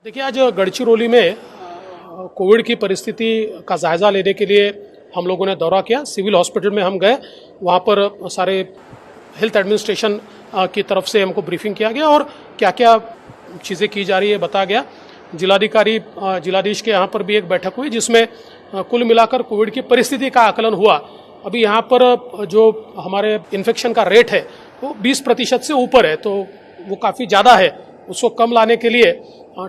देखिए, आज गढ़चिरौली में कोविड की परिस्थिति का जायजा लेने के लिए हम लोगों ने दौरा किया। सिविल हॉस्पिटल में हम गए, वहाँ पर सारे हेल्थ एडमिनिस्ट्रेशन की तरफ से हमको ब्रीफिंग किया गया और क्या क्या चीज़ें की जा रही है बताया गया। जिलाधीश के यहाँ पर भी एक बैठक हुई जिसमें कुल मिलाकर कोविड की परिस्थिति का आकलन हुआ। अभी यहाँ पर जो हमारे इन्फेक्शन का रेट है वो 20% से ऊपर है, तो वो काफ़ी ज़्यादा है। उसको कम लाने के लिए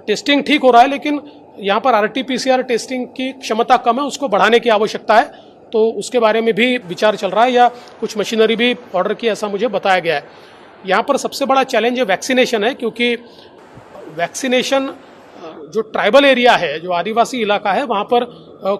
टेस्टिंग ठीक हो रहा है, लेकिन यहाँ पर RT-PCR टेस्टिंग की क्षमता कम है, उसको बढ़ाने की आवश्यकता है। तो उसके बारे में भी विचार चल रहा है या कुछ मशीनरी भी ऑर्डर की, ऐसा मुझे बताया गया है। यहाँ पर सबसे बड़ा चैलेंज वैक्सीनेशन है, क्योंकि वैक्सीनेशन जो ट्राइबल एरिया है, जो आदिवासी इलाका है, वहाँ पर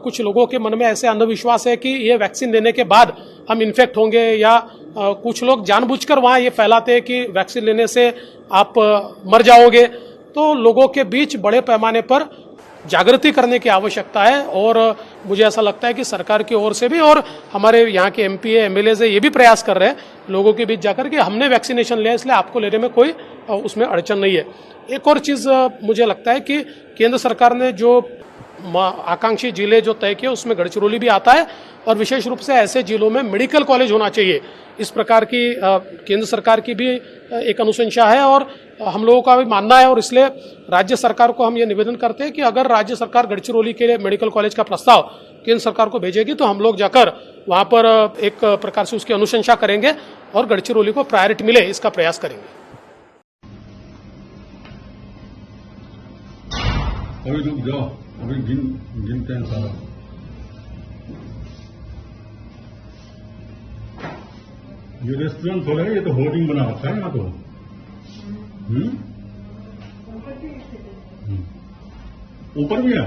कुछ लोगों के मन में ऐसे अंधविश्वास है कि ये वैक्सीन लेने के बाद हम इन्फेक्ट होंगे, या कुछ लोग जानबूझकर वहाँ ये फैलाते हैं कि वैक्सीन लेने से आप मर जाओगे। तो लोगों के बीच बड़े पैमाने पर जागृति करने की आवश्यकता है और मुझे ऐसा लगता है कि सरकार की ओर से भी और हमारे यहाँ के MP MLAs ये भी प्रयास कर रहे हैं लोगों के बीच जाकर कि हमने वैक्सीनेशन लिया, इसलिए आपको लेने में कोई उसमें अड़चन नहीं है। एक और चीज़ मुझे लगता है कि केंद्र सरकार ने जो आकांक्षी जिले जो तय किए उसमें गढ़चिरौली भी आता है और विशेष रूप से ऐसे जिलों में मेडिकल कॉलेज होना चाहिए। इस प्रकार की केंद्र सरकार की भी एक अनुशंसा है और हम लोगों का भी मानना है, और इसलिए राज्य सरकार को हम ये निवेदन करते हैं कि अगर राज्य सरकार गढ़चिरौली के लिए मेडिकल कॉलेज का प्रस्ताव केंद्र सरकार को भेजेगी तो हम लोग जाकर वहाँ पर एक प्रकार से उसकी अनुशंसा करेंगे और गढ़चिरौली को प्रायोरिटी मिले इसका प्रयास करेंगे। अभी रुक जाओ, अभी गिनते हैं सारा। ये रेस्टोरेंट खोला है, ये तो होर्डिंग बना रखा है यहाँ तो। ऊपर भी है।